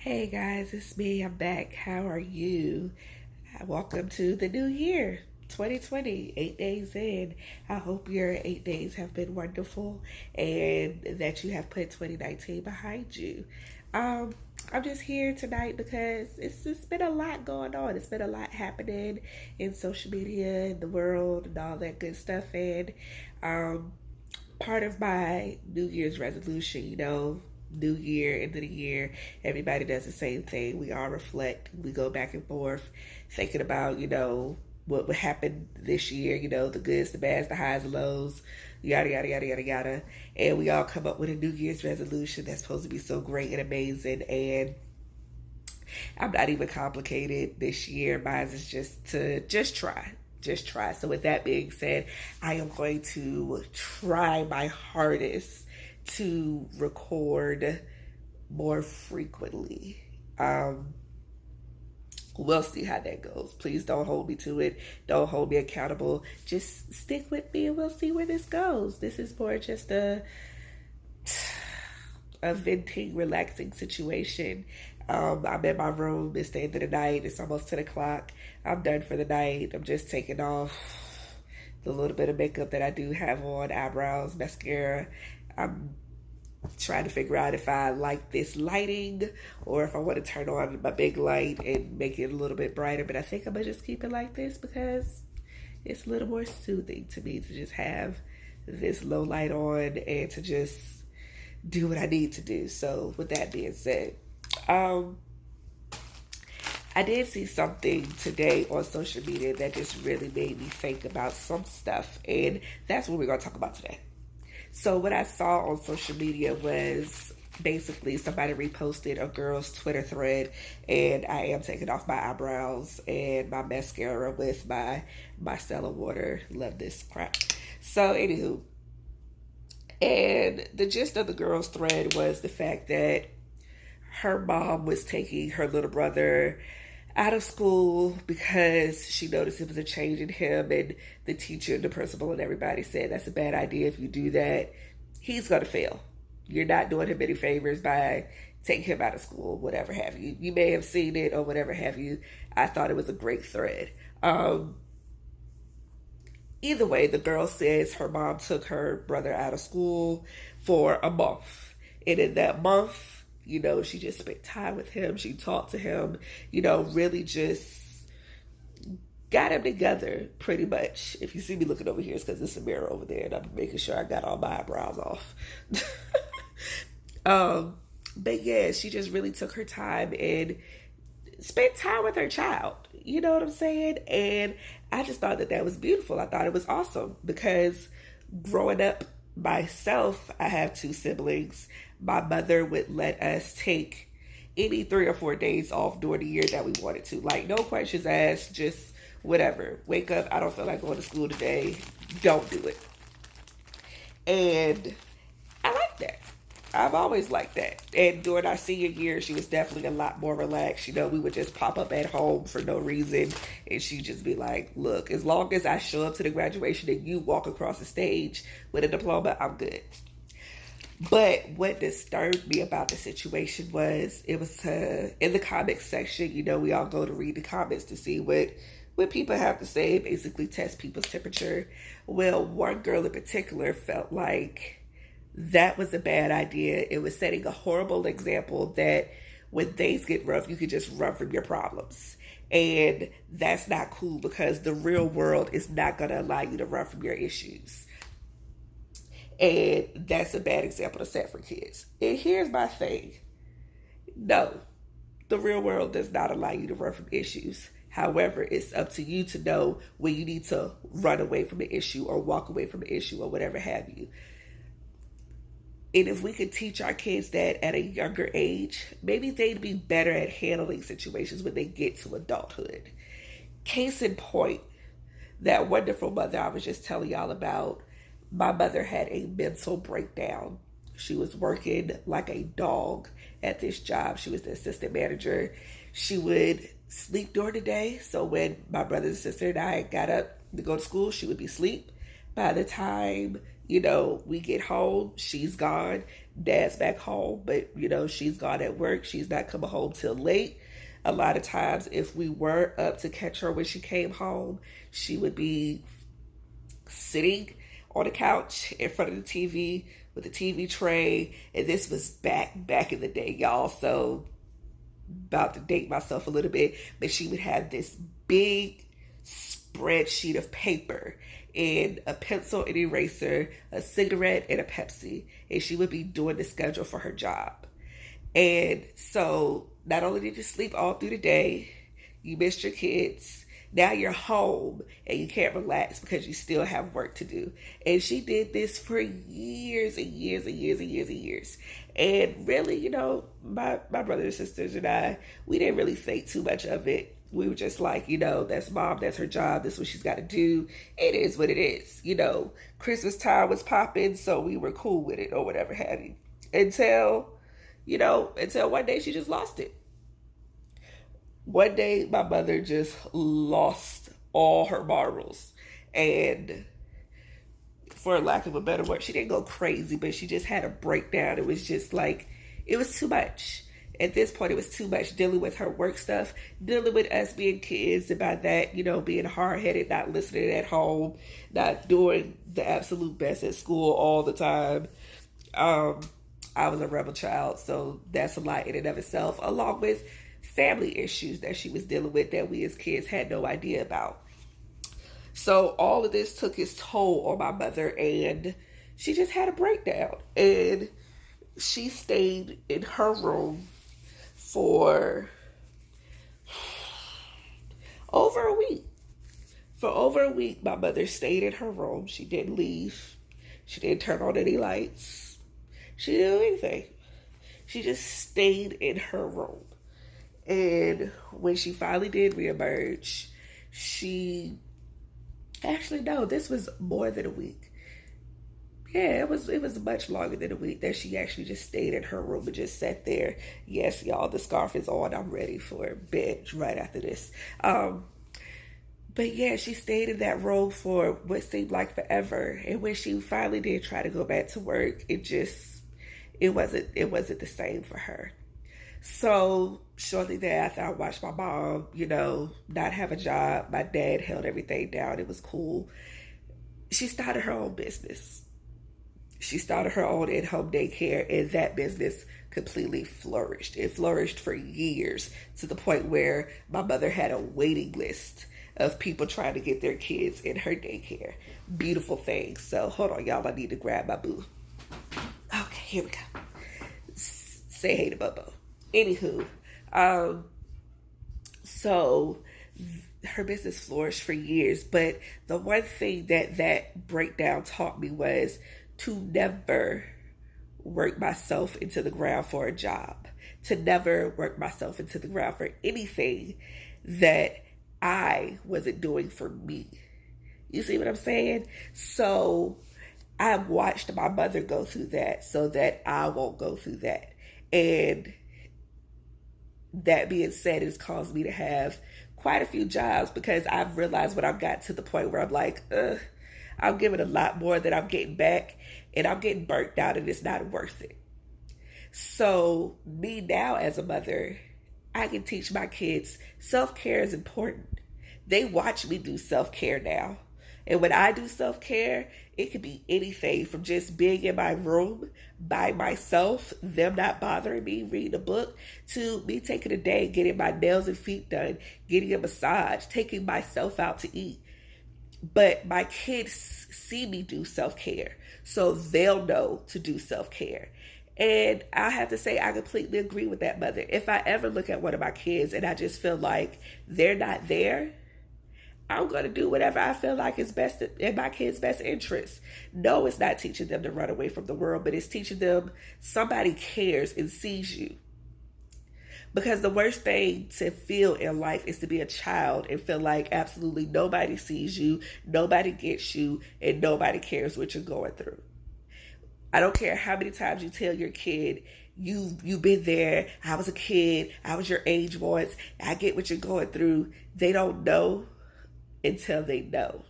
Hey guys, it's me. I'm back. How are you? Welcome to the new year, 2020, 8 days in. I hope your 8 days have been wonderful and that you have put 2019 behind you. Um, I'm just here tonight because it's been a lot going on. It's been a lot happening in social media, in the world, and all that good stuff. And um, part of my New Year's resolution, New Year, end of the year, everybody does the same thing. We all reflect, we go back and forth, thinking about, what would happen this year, the goods, the bads, the highs, the lows, yada, yada, yada, yada, yada. And we all come up with a New Year's resolution that's supposed to be so great and amazing. And I'm not even complicated this year. Mine is just to just try. Just try. So with that being said, I am going to try my hardest to record more frequently. We'll see how that goes. Please don't hold me to it. Don't hold me accountable. Just stick with me and we'll see where this goes. This is more just a venting, relaxing situation. I'm in my room. It's the end of the night. It's almost 10 o'clock. I'm done for the night. I'm just taking off the little bit of makeup that I do have on, eyebrows, mascara. I'm trying to figure out if I like this lighting or if I want to turn on my big light and make it a little bit brighter. But I think I'm going to just keep it like this because it's a little more soothing to me to just have this low light on and to just do what I need to do. So with that being said, I did see something today on social media that just really made me think about some stuff, and that's what we're going to talk about today. So what I saw on social media was basically somebody reposted a girl's Twitter thread, and I am taking off my eyebrows and my mascara with my micellar water. Love this crap. So anywho, and the gist of the girl's thread was the fact that her mom was taking her little brother out of school because she noticed it was a change in him, and the teacher and the principal and everybody said that's a bad idea. If you do that, he's going to fail. You're not doing him any favors by taking him out of school, whatever have you. You may have seen it or whatever have you. I thought it was a great thread. Either way, the girl says her mom took her brother out of school for a month. And in that month, she just spent time with him. She talked to him, really just got him together pretty much. If you see me looking over here, it's because there's a mirror over there and I'm making sure I got all my eyebrows off. But yeah, she just really took her time and spent time with her child. You know what I'm saying? And I just thought that was beautiful. I thought it was awesome because growing up myself, I have two siblings. My mother would let us take any 3 or 4 days off during the year that we wanted to. Like, no questions asked, just whatever. Wake up, I don't feel like going to school today. Don't do it. And I like that. I've always liked that. And during our senior year, she was definitely a lot more relaxed. We would just pop up at home for no reason. And she'd just be like, look, as long as I show up to the graduation and you walk across the stage with a diploma, I'm good. But what disturbed me about the situation was it was in the comments section. We all go to read the comments to see what people have to say, basically test people's temperature. Well, one girl in particular felt like that was a bad idea. It was setting a horrible example that when things get rough, you can just run from your problems. And that's not cool because the real world is not going to allow you to run from your issues. And that's a bad example to set for kids. And here's my thing. No, the real world does not allow you to run from issues. However, it's up to you to know when you need to run away from an issue or walk away from an issue or whatever have you. And if we could teach our kids that at a younger age, maybe they'd be better at handling situations when they get to adulthood. Case in point, that wonderful mother I was just telling y'all about, my mother had a mental breakdown. She was working like a dog at this job. She was the assistant manager. She would sleep during the day. So when my brother and sister and I got up to go to school, she would be asleep. By the time, we get home, she's gone. Dad's back home, but she's gone at work. She's not coming home till late. A lot of times, if we were up to catch her when she came home, she would be sitting on the couch in front of the TV with the TV tray. And this was back in the day, y'all. So about to date myself a little bit, but she would have this big spreadsheet of paper and a pencil and eraser, a cigarette and a Pepsi, and she would be doing the schedule for her job. And so not only did you sleep all through the day, you missed your kids, now you're home and you can't relax because you still have work to do. And she did this for years and years and years and years and years. And really, my brothers and sisters and I, we didn't really think too much of it. We were just like, that's mom, that's her job, that's what she's got to do. It is what it is. Christmas time was popping, so we were cool with it or whatever have you. Until one day she just lost it. One day, my mother just lost all her marbles. And for lack of a better word, she didn't go crazy, but she just had a breakdown. It was just like, it was too much. At this point, it was too much dealing with her work stuff, dealing with us being kids, and by that, being hard-headed, not listening at home, not doing the absolute best at school all the time. I was a rebel child, so that's a lot in and of itself, along with family issues that she was dealing with that we as kids had no idea about. So all of this took its toll on my mother, and she just had a breakdown. And she stayed in her room for over a week. For over a week, my mother stayed in her room. She didn't leave. She didn't turn on any lights. She didn't do anything. She just stayed in her room. And when she finally did reemerge, this was more than a week. Yeah, it was much longer than a week that she actually just stayed in her room and just sat there. Yes, y'all, the scarf is on. I'm ready for bed right after this. But yeah, she stayed in that room for what seemed like forever. And when she finally did try to go back to work, it wasn't the same for her. So shortly thereafter, I watched my mom, not have a job. My dad held everything down. It was cool. She started her own business. She started her own in-home daycare, and that business completely flourished. It flourished for years, to the point where my mother had a waiting list of people trying to get their kids in her daycare. Beautiful thing. So hold on, y'all. I need to grab my boo. Okay, here we go. Say hey to Bubbo. Anywho, so her business flourished for years, but the one thing that breakdown taught me was to never work myself into the ground for a job, to never work myself into the ground for anything that I wasn't doing for me. You see what I'm saying? So I watched my mother go through that so that I won't go through that. And that being said, it's caused me to have quite a few jobs, because I've realized when I've got to the point where I'm like, I'm giving a lot more than I'm getting back, and I'm getting burnt out, and it's not worth it. So me now as a mother, I can teach my kids self-care is important. They watch me do self-care now. And when I do self-care, it could be anything from just being in my room by myself, them not bothering me, reading a book, to me taking a day, getting my nails and feet done, getting a massage, taking myself out to eat. But my kids see me do self-care, so they'll know to do self-care. And I have to say, I completely agree with that mother. If I ever look at one of my kids and I just feel like they're not there, I'm going to do whatever I feel like is best in my kids' best interest. No, it's not teaching them to run away from the world, but it's teaching them somebody cares and sees you. Because the worst thing to feel in life is to be a child and feel like absolutely nobody sees you, nobody gets you, and nobody cares what you're going through. I don't care how many times you tell your kid, you've been there, I was a kid, I was your age once, I get what you're going through. They don't know until they know.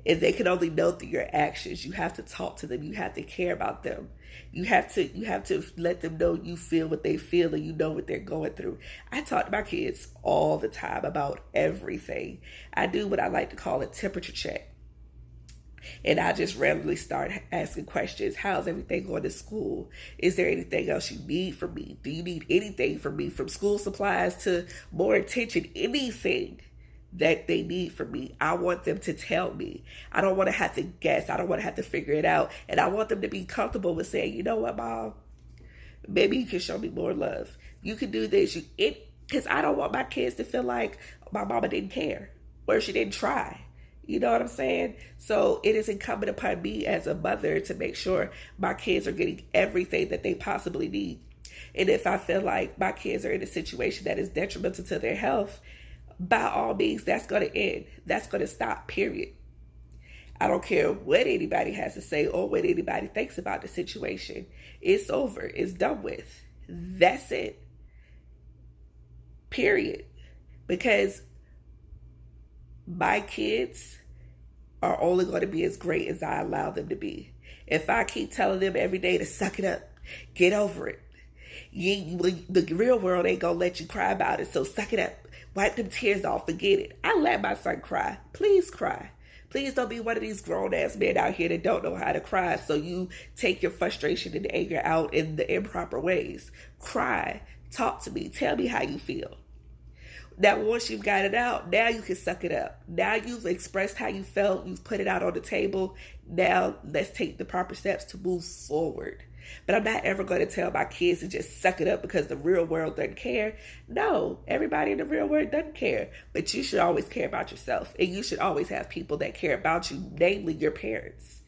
And they can only know through your actions. You have to talk to them. You have to care about them. You have to let them know you feel what they feel and you know what they're going through. I talk to my kids all the time about everything. I do what I like to call a temperature check. And I just randomly start asking questions. How's everything going to school? Is there anything else you need from me? Do you need anything from me, from school supplies to more attention? Anything that they need from me, I want them to tell me. I don't want to have to guess. I don't want to have to figure it out. And I want them to be comfortable with saying, you know what, Mom? Maybe you can show me more love. You can do this. Because I don't want my kids to feel like my mama didn't care or she didn't try. You know what I'm saying? So it is incumbent upon me as a mother to make sure my kids are getting everything that they possibly need. And if I feel like my kids are in a situation that is detrimental to their health, by all means, that's going to end. That's going to stop, period. I don't care what anybody has to say or what anybody thinks about the situation. It's over. It's done with. That's it. Period. Because my kids are only going to be as great as I allow them to be. If I keep telling them every day to suck it up, get over it. The real world ain't going to let you cry about it, so suck it up. Wipe them tears off, forget it. I let my son cry. Please cry. Please don't be one of these grown-ass men out here that don't know how to cry, so you take your frustration and anger out in the improper ways. Cry. Talk to me. Tell me how you feel. Now, once you've got it out, now you can suck it up. Now you've expressed how you felt. You've put it out on the table. Now let's take the proper steps to move forward. But I'm not ever going to tell my kids to just suck it up because the real world doesn't care. No, everybody in the real world doesn't care. But you should always care about yourself. And you should always have people that care about you, namely your parents.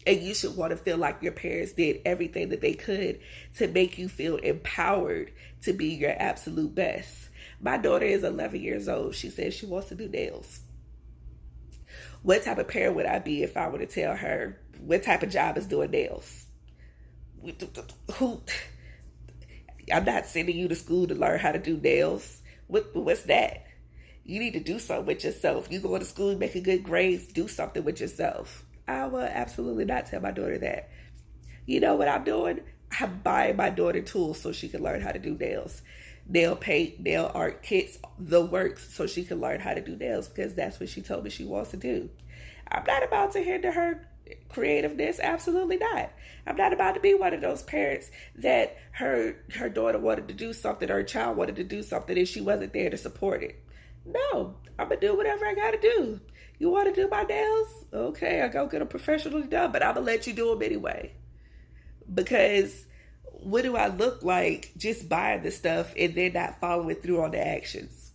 And you should want to feel like your parents did everything that they could to make you feel empowered to be your absolute best. My daughter is 11 years old. She says she wants to do nails. What type of parent would I be if I were to tell her what type of job is doing nails? I'm not sending you to school to learn how to do nails. What's that? You need to do something with yourself. You go to school, making good grades, do something with yourself. I will absolutely not tell my daughter that. You know what I'm doing? I'm buying my daughter tools so she can learn how to do nails. Nail paint, nail art kits, the works, so she can learn how to do nails because that's what she told me she wants to do. I'm not about to hinder her creativeness. Absolutely not. I'm not about to be one of those parents that her daughter wanted to do something or her child wanted to do something and she wasn't there to support it. No, I'm going to do whatever I got to do. You want to do my nails? Okay, I go get them professionally done, but I'm going to let you do them anyway. Because what do I look like just buying the stuff and then not following through on the actions?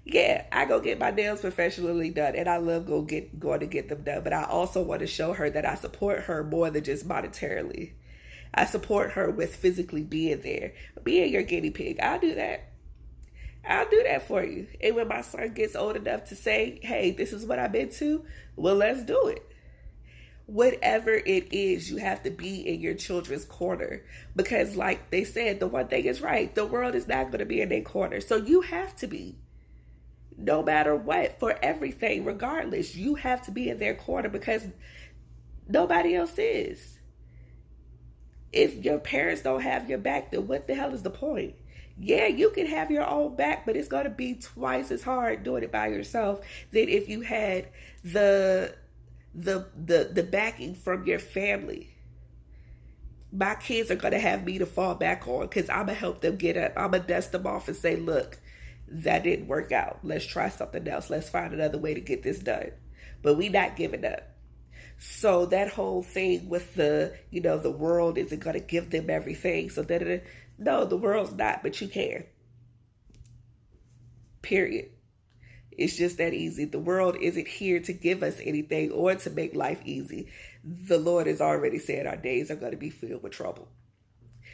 Yeah, I go get my nails professionally done and I love going to get them done. But I also want to show her that I support her more than just monetarily. I support her with physically being there. Being your guinea pig. I'll do that. I'll do that for you. And when my son gets old enough to say, hey, this is what I've been to, well, let's do it. Whatever it is, you have to be in your children's corner. Because like they said, the one thing is right. The world is not going to be in their corner. So you have to be. No matter what, for everything, regardless, you have to be in their corner because nobody else is. If your parents don't have your back, then what the hell is the point? Yeah, you can have your own back, but it's going to be twice as hard doing it by yourself than if you had the backing from your family. My kids are going to have me to fall back on because I'm going to help them get up. I'm going to dust them off and say, look, that didn't work out. Let's try something else. Let's find another way to get this done. But we not giving up. So that whole thing with the world isn't going to give them everything. So no, the world's not, but you can. Period. It's just that easy. The world isn't here to give us anything or to make life easy. The Lord has already said our days are going to be filled with trouble.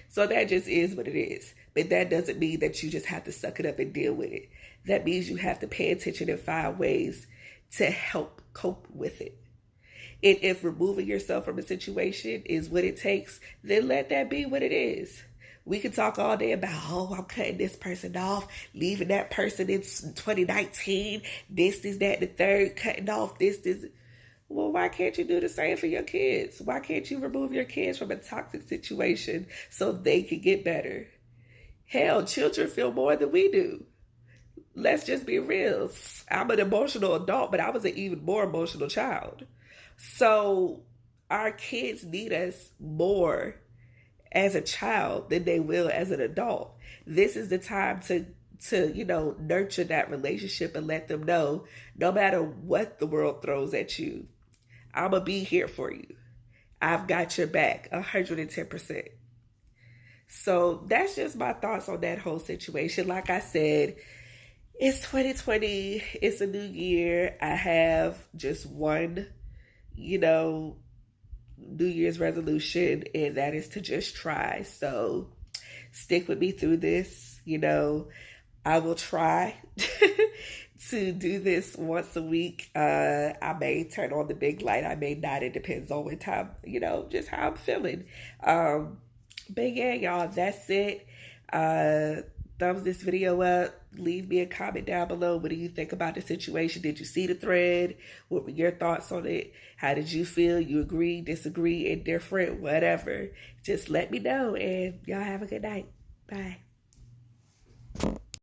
So that just is what it is. But that doesn't mean that you just have to suck it up and deal with it. That means you have to pay attention and find ways to help cope with it. And if removing yourself from a situation is what it takes, then let that be what it is. We can talk all day about, I'm cutting this person off, leaving that person in 2019, this, that, and the third, cutting off this. Well, why can't you do the same for your kids? Why can't you remove your kids from a toxic situation so they can get better? Hell, children feel more than we do. Let's just be real. I'm an emotional adult, but I was an even more emotional child. So our kids need us more as a child than they will as an adult. This is the time to nurture that relationship and let them know no matter what the world throws at you, I'm gonna be here for you. I've got your back 110%. So that's just my thoughts on that whole situation. Like I said, it's 2020, it's a new year. I have just one, New Year's resolution, and that is to just try. So stick with me through this. I will try to do this once a week. I may turn on the big light, I may not. It depends on what time, just how I'm feeling. But yeah, y'all, that's it. Thumbs this video up. Leave me a comment down below. What do you think about the situation? Did you see the thread? What were your thoughts on it? How did you feel? You agree, disagree, indifferent, whatever. Just let me know, and y'all have a good night. Bye.